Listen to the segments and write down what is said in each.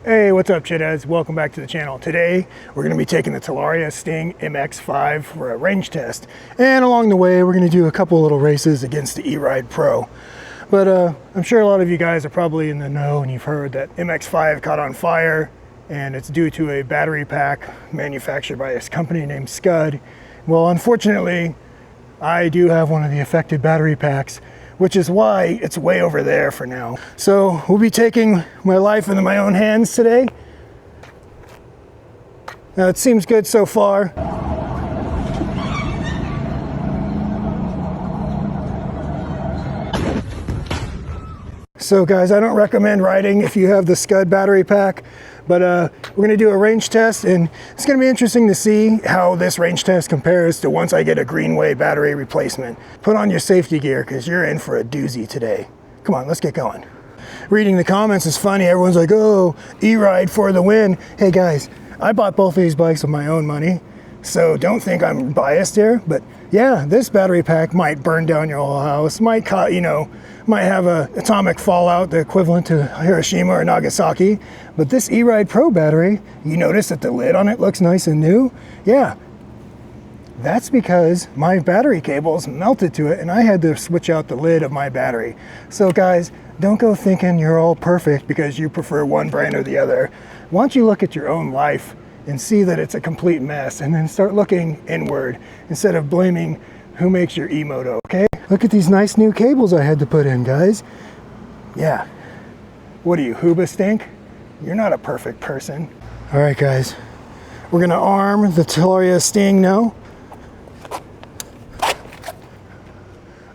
Hey, what's up, shitheads? Welcome back to the channel. Today, we're going to be taking the Talaria MX5 for a range test. And along the way, we're going to do a couple little races against the E-Ride Pro. But I'm sure a lot of you guys are probably in the know and you've heard that MX5 caught on fire, and it's due to a battery pack manufactured by this company named Scud. Well, unfortunately, I do have one of the affected battery packs, which is why it's way over there for now. So we'll be taking my life into my own hands today. Now, it seems good so far. So guys, I don't recommend riding if you have the Scud battery pack, but we're gonna do a range test, and it's gonna be interesting to see how this range test compares to once I get a Greenway battery replacement. Put on your safety gear, because you're in for a doozy today. Come on, let's get going. Reading the comments is funny. Everyone's like, oh, E-Ride for the win. Hey guys, I bought both of these bikes with my own money, so don't think I'm biased here, but yeah, this battery pack might burn down your whole house, might have a atomic fallout, the equivalent to Hiroshima or Nagasaki. But this E-Ride Pro battery, you notice that the lid on it looks nice and new? Yeah, that's because my battery cables melted to it and I had to switch out the lid of my battery. So guys, don't go thinking you're all perfect because you prefer one brand or the other. Why don't you look at your own life and see that it's a complete mess, and then start looking inward instead of blaming who makes your E-Moto, okay? Look at these nice new cables I had to put in, guys. Yeah. What are you, Hooba-stink? You're not a perfect person. All right, guys. We're gonna arm the Talaria Sting now.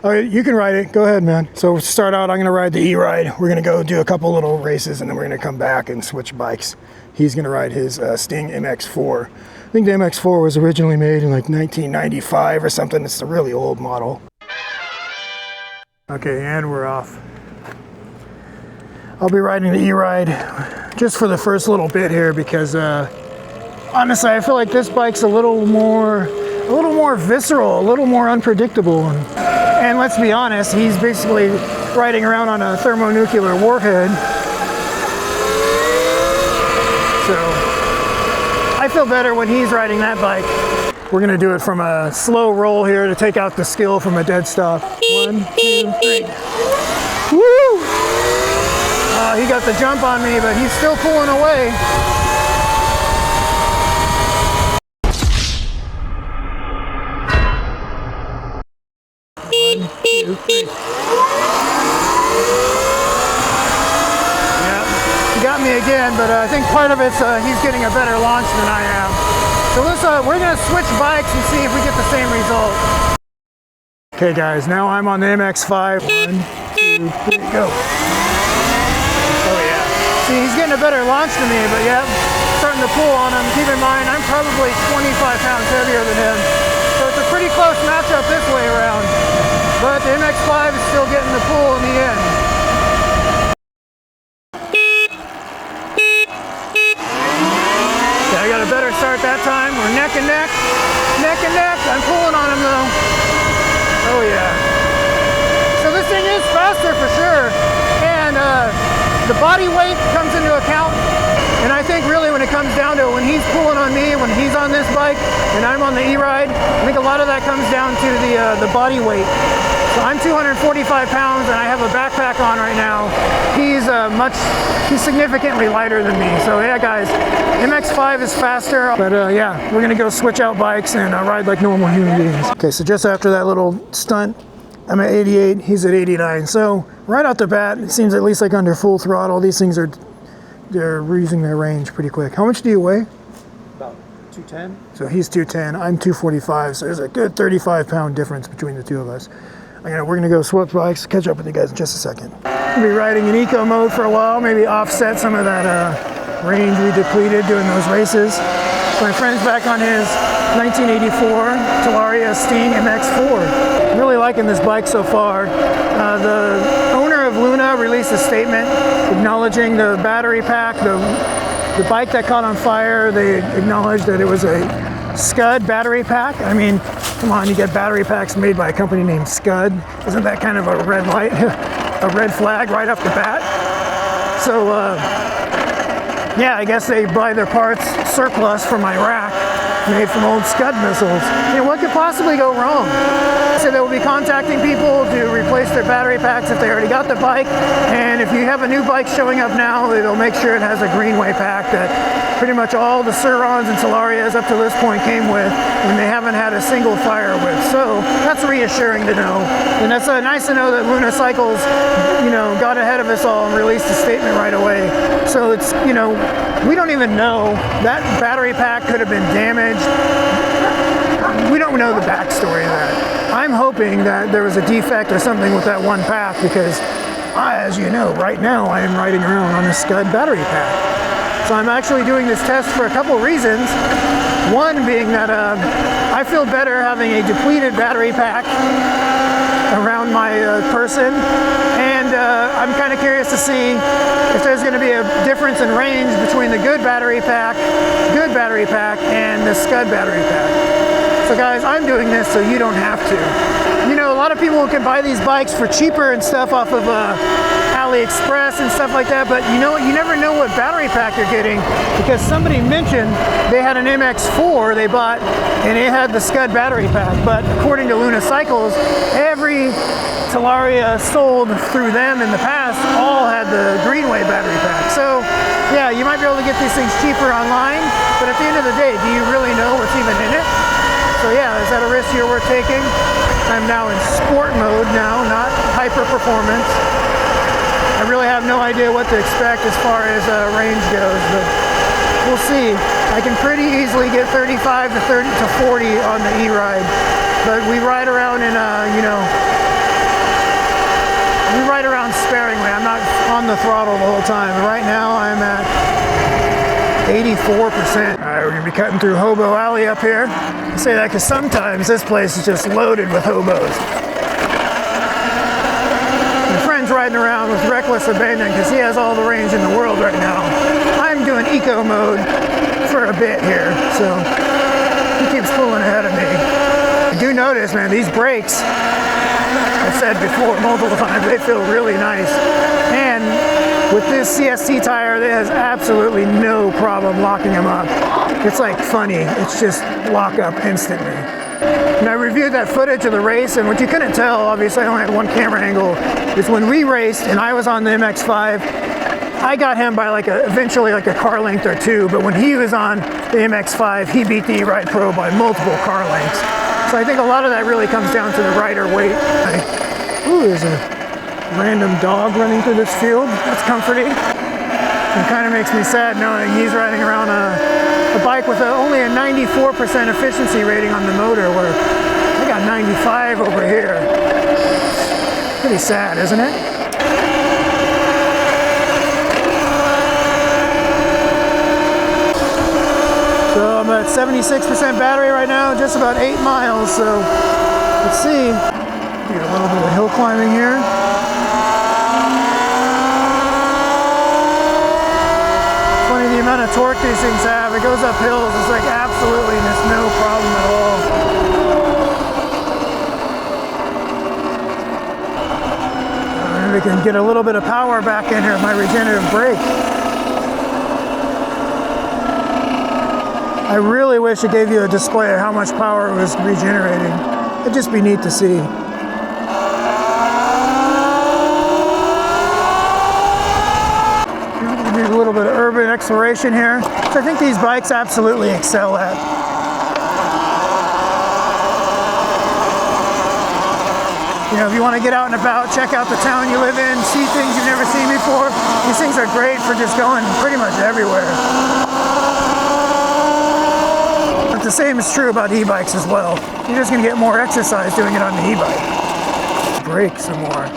All right, you can ride it. Go ahead, man. So to start out, I'm gonna ride the E-Ride. We're gonna go do a couple little races, and then we're gonna come back and switch bikes. He's gonna ride his Sting MX4. I think the MX4 was originally made in like 1995 or something. It's a really old model. Okay, and we're off. I'll be riding the E-Ride just for the first little bit here because honestly, I feel like this bike's a little more visceral, a little more unpredictable. And let's be honest, he's basically riding around on a thermonuclear warhead. So I feel better when he's riding that bike. We're gonna do it from a slow roll here to take out the skill from a dead stop. 1, 2, 3. Woo! He got the jump on me, but he's still pulling away. One, two, three. Got me again, but I think part of it's he's getting a better launch than I am. So we're gonna switch bikes and see if we get the same result. Okay guys, now I'm on the MX5. 1, 2, 3, go. Oh yeah. See, he's getting a better launch than me, but yeah, starting to pull on him. Keep in mind, I'm probably 25 pounds heavier than him. So it's a pretty close matchup this way around. But the MX5 is still getting the pull in the end. I got a better start that time. We're neck and neck, neck and neck. I'm pulling on him though. Oh yeah. So this thing is faster for sure. And the body weight comes into account. And I think really when it comes down to it, when he's pulling on me, when he's on this bike and I'm on the E-Ride, I think a lot of that comes down to the body weight. So I'm 245 pounds and I have a backpack on right now. He's significantly lighter than me. So yeah guys, MX5 is faster, but yeah, we're gonna go switch out bikes and ride like normal human beings. Okay, so just after that little stunt, I'm at 88, he's at 89. So right out the bat, it seems at least like under full throttle, these things they're using their range pretty quick. How much do you weigh? About 210. So he's 210, I'm 245, so there's a good 35-pound difference between the two of us. We're gonna go switch bikes, catch up with you guys in just a second. We'll be riding in eco mode for a while, maybe offset some of that range we depleted doing those races. My friend's back on his 1984 Talaria Sting MX4. Really liking this bike so far. The owner of Luna released a statement acknowledging the battery pack, the bike that caught on fire. They acknowledged that it was a Scud battery pack. I mean, come on, you get battery packs made by a company named Scud. Isn't that kind of a red light, a red flag right off the bat? So Yeah, I guess they buy their parts surplus from Iraq, made from old Scud missiles. You know, what could possibly go wrong? So they will be contacting people to replace their battery packs if they already got the bike. And if you have a new bike showing up now, it'll make sure it has a Greenway pack that pretty much all the Surons and Talarias up to this point came with, and they haven't had a single fire with. So that's reassuring to know. And that's nice to know that Luna Cycles, you know, got ahead of us all and released a statement right away. So it's, you know, we don't even know. That battery pack could have been damaged. We don't know the backstory of that. I'm hoping that there was a defect or something with that one pack because, as you know, right now I am riding around on a Scud battery pack. So I'm actually doing this test for a couple reasons. One being that I feel better having a depleted battery pack around my person, and I'm kind of curious to see if there's going to be a difference in range between the good battery pack, and the Scud battery pack. So guys, I'm doing this so you don't have to. You know, a lot of people can buy these bikes for cheaper and stuff off of AliExpress and stuff like that, but you know what? You never know what battery pack you're getting, because somebody mentioned they had an MX4 they bought and it had the Scud battery pack, but according to Luna Cycles, every Talaria sold through them in the past all had the Greenway battery pack. So yeah, you might be able to get these things cheaper online, but at the end of the day, do you really know what's even in it? So yeah, is that a risk you're worth taking? I'm now in sport mode now, not hyper performance. I really have no idea what to expect as far as range goes, but we'll see. I can pretty easily get 35 to 30 to 40 on the e-ride, but we ride around in you know, we ride around sparingly. I'm not on the throttle the whole time. Right now I'm at 84%. All right, we're gonna be cutting through Hobo Alley up here. I say that because sometimes this place is just loaded with hobos. My friend's riding around with reckless abandon because he has all the range in the world right now. I'm doing eco mode for a bit here, so he keeps pulling ahead of me. I do notice, man, these brakes, I've said before multiple times, they feel really nice. And with this CST tire, it has absolutely no problem locking them up. It's like funny, it's just lock up instantly. And I reviewed that footage of the race, and what you couldn't tell, obviously I only had one camera angle, is when we raced and I was on the MX5, I got him by eventually like a car length or two, but when he was on the MX5, he beat the E-Ride Pro by multiple car lengths. So I think a lot of that really comes down to the rider weight. Ooh, there's a random dog running through this field. That's comforting. It kind of makes me sad knowing he's riding around a bike with only a 94% efficiency rating on the motor, where I got 95 over here. Pretty sad, isn't it? So I'm at 76% battery right now, just about 8 miles. So let's see. Do a little bit of hill climbing here. Funny the amount of torque these things have. It goes up hills. It's like absolutely just no problem at all. And we can get a little bit of power back in here with my regenerative brake. I really wish it gave you a display of how much power it was regenerating. It'd just be neat to see. Do a little bit of urban exploration here, which I think these bikes absolutely excel at. You know, if you want to get out and about, check out the town you live in, see things you've never seen before, these things are great for just going pretty much everywhere. But the same is true about e-bikes as well. You're just going to get more exercise doing it on the e-bike. Brake some more.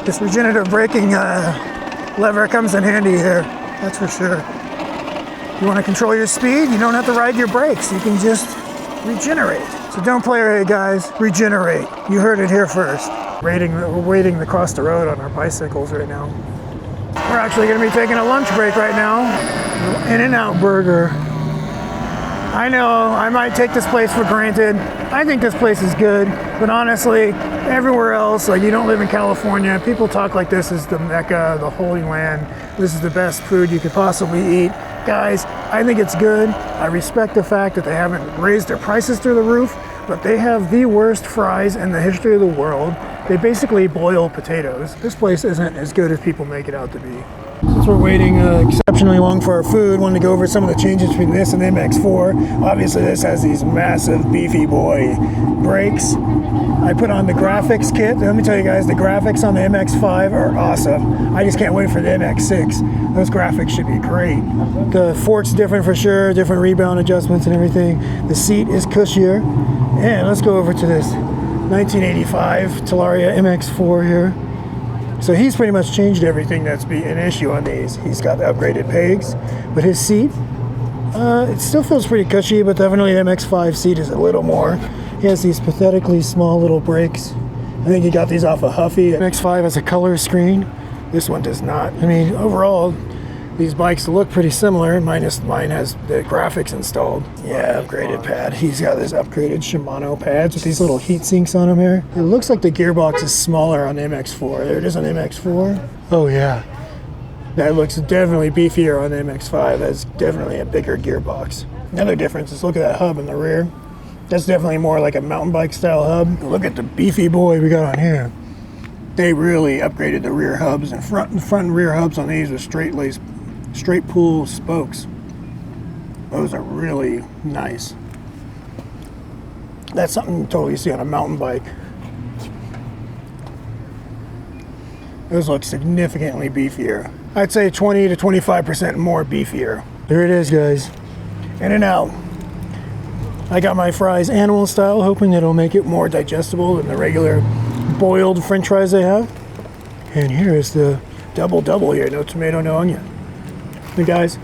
This regenerative braking lever comes in handy here, that's for sure. You want to control your speed, you don't have to ride your brakes. You can just regenerate. So don't play around, guys. Regenerate. You heard it here first. We're waiting across the road on our bicycles right now. We're actually going to be taking a lunch break right now. In-N-Out burger. I know I might take this place for granted. I think this place is good, but honestly, everywhere else, like you don't live in California, people talk like this is the Mecca, the Holy Land. This is the best food you could possibly eat. Guys, I think it's good. I respect the fact that they haven't raised their prices through the roof, but they have the worst fries in the history of the world. They basically boil potatoes. This place isn't as good as people make it out to be. Since we're waiting exceptionally long for our food, wanted to go over some of the changes between this and the MX4. Obviously this has these massive beefy boy brakes. I put on the graphics kit. Let me tell you guys, the graphics on the MX5 are awesome. I just can't wait for the MX6. Those graphics should be great. The fork's different for sure, different rebound adjustments and everything. The seat is cushier. And let's go over to this 1985 Talaria MX4 here. So he's pretty much changed everything that's been an issue on these. He's got the upgraded pegs, but his seat, it still feels pretty cushy, but definitely the MX5 seat is a little more. He has these pathetically small little brakes. I think he got these off of Huffy. MX5 has a color screen. This one does not. I mean, overall, these bikes look pretty similar, minus mine has the graphics installed. Yeah, upgraded pad. He's got this upgraded Shimano pads with these little heat sinks on them here. It looks like the gearbox is smaller on MX4. There it is on MX4. Oh yeah. That looks definitely beefier on the MX5. That's definitely a bigger gearbox. Another difference is look at that hub in the rear. That's definitely more like a mountain bike style hub. Look at the beefy boy we got on here. They really upgraded the rear hubs, and front and rear hubs on these are straight pull spokes. Those are really nice. That's something you totally see on a mountain bike. Those look significantly beefier. I'd say 20 to 25% more beefier. There it is, guys. In and out. I got my fries animal style, hoping that it'll make it more digestible than the regular boiled french fries they have. And here is the double here. No tomato, no onion. Hey guys,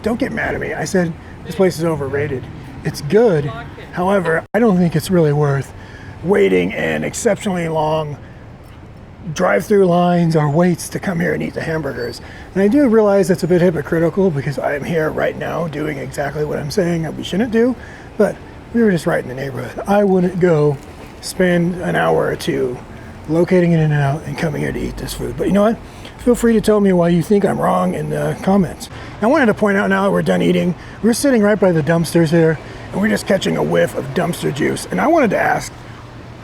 don't get mad at me. I said this place is overrated. It's good. However, I don't think it's really worth waiting in exceptionally long drive-through lines or waits to come here and eat the hamburgers. And I do realize it's a bit hypocritical because I am here right now doing exactly what I'm saying that we shouldn't do, but we were just right in the neighborhood. I wouldn't go spend an hour or two locating in and out and coming here to eat this food. But you know what? Feel free to tell me why you think I'm wrong in the comments. I wanted to point out now that we're done eating, we're sitting right by the dumpsters here and we're just catching a whiff of dumpster juice. And I wanted to ask,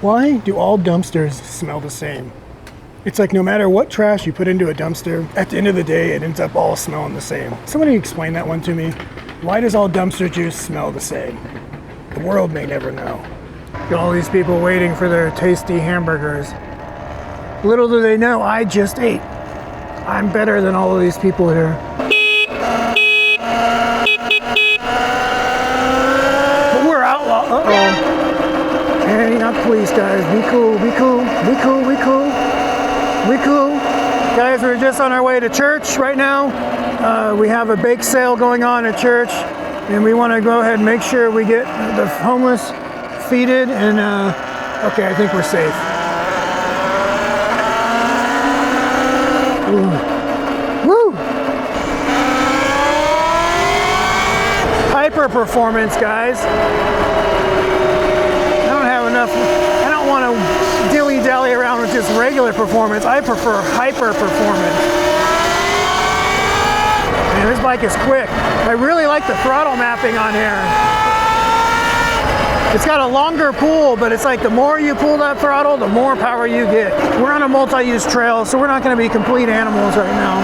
why do all dumpsters smell the same? It's like no matter what trash you put into a dumpster, at the end of the day, it ends up all smelling the same. Somebody explain that one to me. Why does all dumpster juice smell the same? The world may never know. Got all these people waiting for their tasty hamburgers. Little do they know, I just ate. I'm better than all of these people here. But we're outlaw. Uh-oh. Hey, not the police, guys. Be cool, be cool, be cool, be cool. We cool. Guys, we're just on our way to church right now. We have a bake sale going on at church, and we want to go ahead and make sure we get the homeless feeded, and okay, I think we're safe. Ooh. Woo! Hyper performance, guys. I don't have enough. I don't want to dilly-dally around with just regular performance. I prefer hyper performance. Man, this bike is quick. I really like the throttle mapping on here. It's got a longer pull, but it's like the more you pull that throttle, the more power you get. We're on a multi-use trail, so we're not going to be complete animals right now.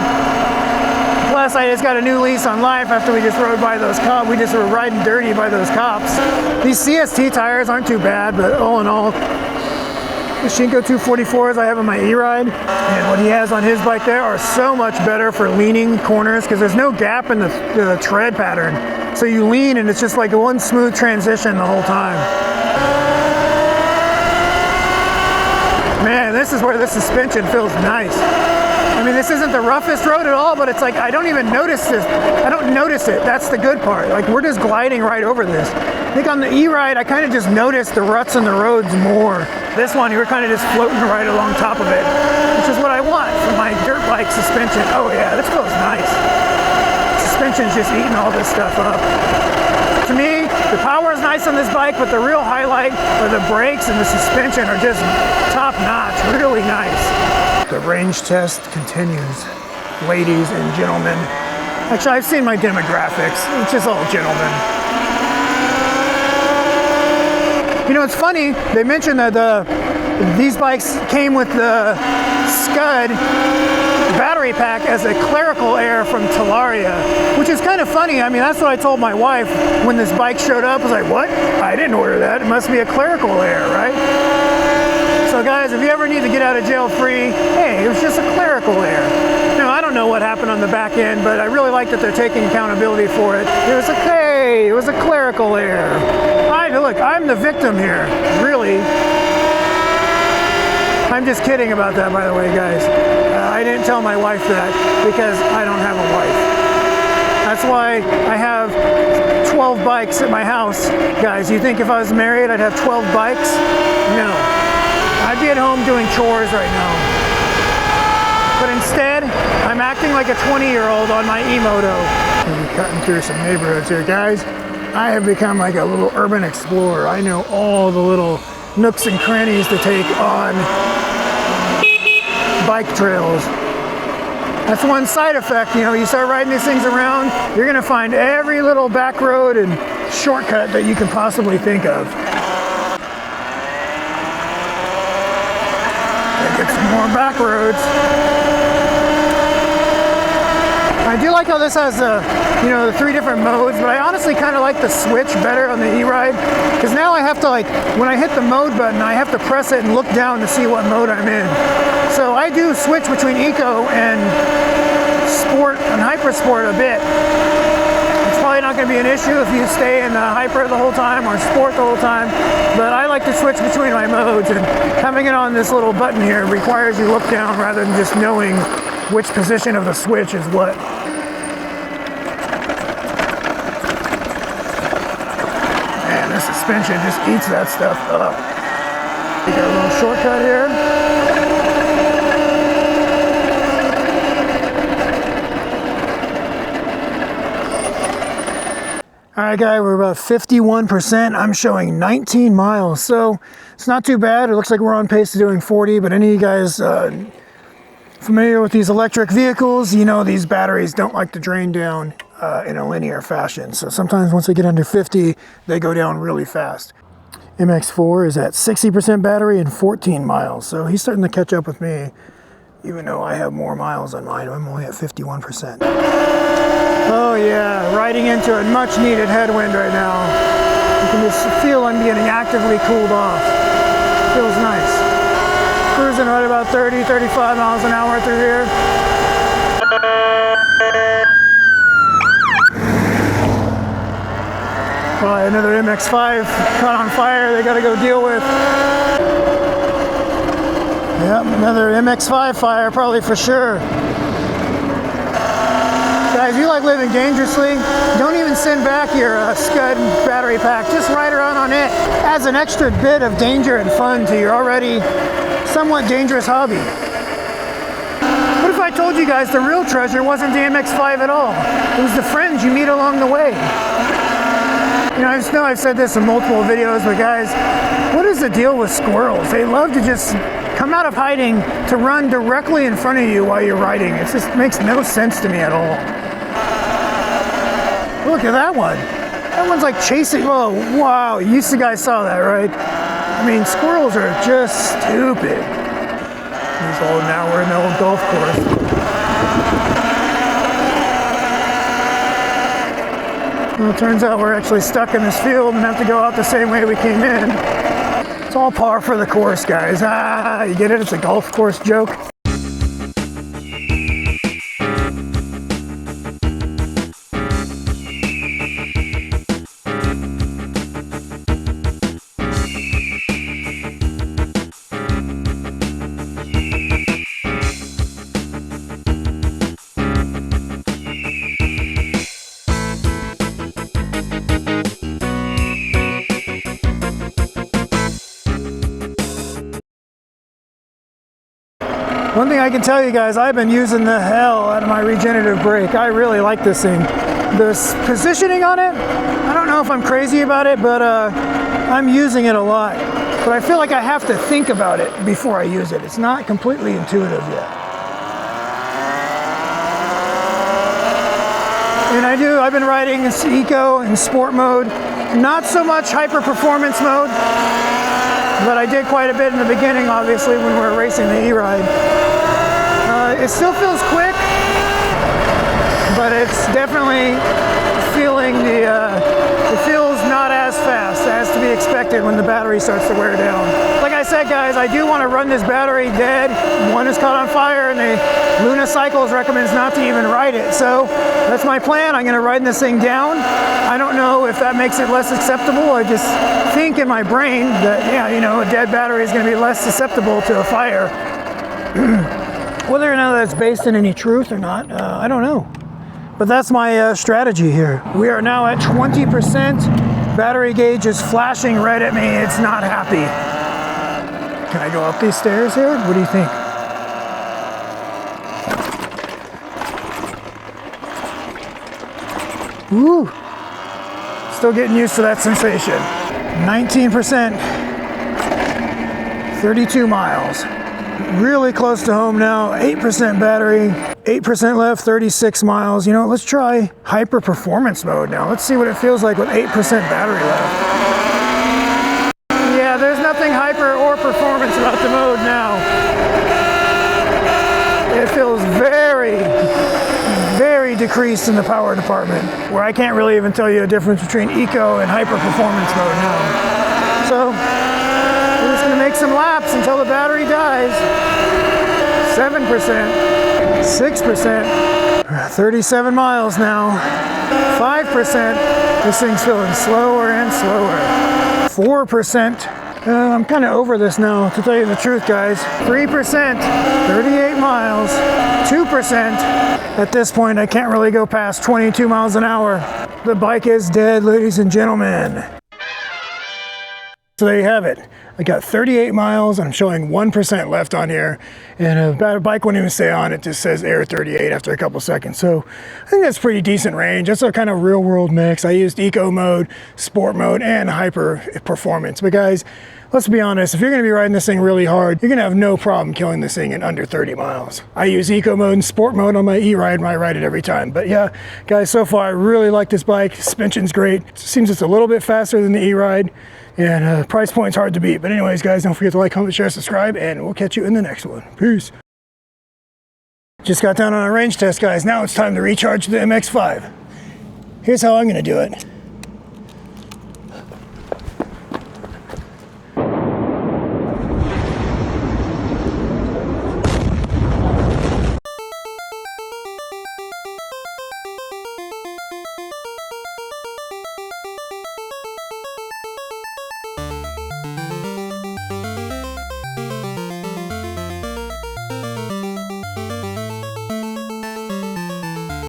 Plus, I just got a new lease on life after we just rode by those cops. We just were riding dirty by those cops. These CST tires aren't too bad, but all in all, the Shinko 244s I have on my E-Ride, and what he has on his bike there are so much better for leaning corners because there's no gap in the tread pattern. So you lean and it's just like one smooth transition the whole time. Man, this is where the suspension feels nice. I mean, this isn't the roughest road at all, but it's like I don't even notice this. I don't notice it. That's the good part. Like we're just gliding right over this. I think on the E-Ride, I kind of just noticed the ruts in the roads more. This one, you were kind of just floating right along top of it, which is what I want for my dirt bike suspension. Oh yeah, this feels nice. suspension's just eating all this stuff up. To me, the power is nice on this bike, but the real highlight are the brakes and the suspension are just top notch, really nice. The range test continues, ladies and gentlemen. Actually, I've seen my demographics. It's just all gentlemen. You know, it's funny, they mentioned that these bikes came with the Scud battery pack as a clerical error from Talaria, which is kind of funny. I mean, that's what I told my wife when this bike showed up. I was like, what? I didn't order that. It must be a clerical error, right? So guys, if you ever need to get out of jail free, hey, it was just a clerical error. Now, I don't know what happened on the back end, but I really like that they're taking accountability for it. It was okay, it was a clerical error. Look, I'm the victim here, really. I'm just kidding about that, by the way, guys. I didn't tell my wife that because I don't have a wife. That's why I have 12 bikes at my house. Guys, you think if I was married, I'd have 12 bikes? No. I'd be at home doing chores right now. But instead, I'm acting like a 20-year-old on my E-Moto. We're cutting through some neighborhoods here, guys. I have become like a little urban explorer. I know all the little nooks and crannies to take on bike trails. That's one side effect, you know, you start riding these things around, you're gonna find every little back road and shortcut that you can possibly think of. Get some more back roads. I do like how this has the 3 different modes, but I honestly kind of like the switch better on the E-Ride, because now I have to, like, when I hit the mode button, I have to press it and look down to see what mode I'm in. So I do switch between Eco and Sport and Hyper Sport a bit. It's probably not going to be an issue if you stay in Hyper the whole time or Sport the whole time, but I like to switch between my modes, and having it on this little button here requires you look down rather than just knowing which position of the switch is what. Man, this suspension just eats that stuff up. We got a little shortcut here. All right, guys, we're about 51%. I'm showing 19 miles, so it's not too bad. It looks like we're on pace to doing 40, but any of you guys familiar with these electric vehicles, you know these batteries don't like to drain down in a linear fashion. So sometimes once they get under 50, they go down really fast. MX4 is at 60% battery and 14 miles. So he's starting to catch up with me, even though I have more miles on mine. I'm only at 51%. Oh yeah, riding into a much needed headwind right now. You can just feel I'm getting actively cooled off. Feels nice. Cruising right about 30, 35 miles an hour through here. Probably another MX5 caught on fire they gotta go deal with. Yep, another MX5 fire probably for sure. Guys, if you like living dangerously, don't even send back your Scud battery pack. Just ride around on it. Adds an extra bit of danger and fun to your already somewhat dangerous hobby. What if I told you guys the real treasure wasn't the MX5 at all? It was the friends you meet along the way. You know, I just know I've said this in multiple videos, but guys, what is the deal with squirrels? They love to just come out of hiding to run directly in front of you while you're riding. It just makes no sense to me at all. Look at that one. That one's like chasing, oh, wow, you guys saw that, right? I mean, squirrels are just stupid. Now we're in the old golf course. Well, it turns out we're actually stuck in this field and have to go out the same way we came in. It's all par for the course, guys. Ah, you get it? It's a golf course joke. One thing I can tell you guys, I've been using the hell out of my regenerative brake. I really like this thing. positioning on it, I don't know if I'm crazy about it, but I'm using it a lot. But I feel like I have to think about it before I use it. It's not completely intuitive yet. And I've been riding eco and sport mode, not so much hyper performance mode, but I did quite a bit in the beginning, obviously, when we were racing the E-Ride. It still feels quick, but it's definitely feeling it feels not as fast as to be expected when the battery starts to wear down. Like I said, guys, I do want to run this battery dead. One is caught on fire, and Luna Cycles recommends not to even ride it. So that's my plan. I'm going to ride this thing down. I don't know if that makes it less acceptable. I just think in my brain that, yeah, you know, a dead battery is going to be less susceptible to a fire. Whether or not that's based in any truth or not, I don't know. But that's my strategy here. We are now at 20%. Battery gauge is flashing red at me. It's not happy. Can I go up these stairs here? What do you think? Woo! Still getting used to that sensation. 19%. 32 miles. Really close to home now. 8% battery. 8% left, 36 miles. You know, let's try hyper performance mode now. Let's see what it feels like with 8% battery left. Yeah, there's nothing hyper or performance about the mode now. It feels very, very decreased in the power department, where I can't really even tell you the difference between eco and hyper performance mode now. So, we're just gonna make some laps until the battery dies. 7%. 6%, 37 miles now, 5%, this thing's feeling slower and slower, 4%, I'm kind of over this now, to tell you the truth, guys, 3%, 38 miles, 2%, at this point I can't really go past 22 miles an hour, the bike is dead, ladies and gentlemen. So there you have it. I got 38 miles, I'm showing 1% left on here, and a bike won't even stay on, it just says air 38 after a couple seconds. So I think that's pretty decent range. That's a kind of real world mix. I used eco mode, sport mode, and hyper performance. But guys, let's be honest, if you're gonna be riding this thing really hard, you're gonna have no problem killing this thing in under 30 miles. I use eco mode and sport mode on my E-Ride, and I ride it every time. But yeah, guys, so far I really like this bike. Suspension's great. It seems it's a little bit faster than the E-Ride. And price point's hard to beat. But anyways, guys, don't forget to like, comment, share, subscribe, and we'll catch you in the next one. Peace. Just got done on a range test, guys. Now it's time to recharge the MX5. Here's how I'm gonna do it.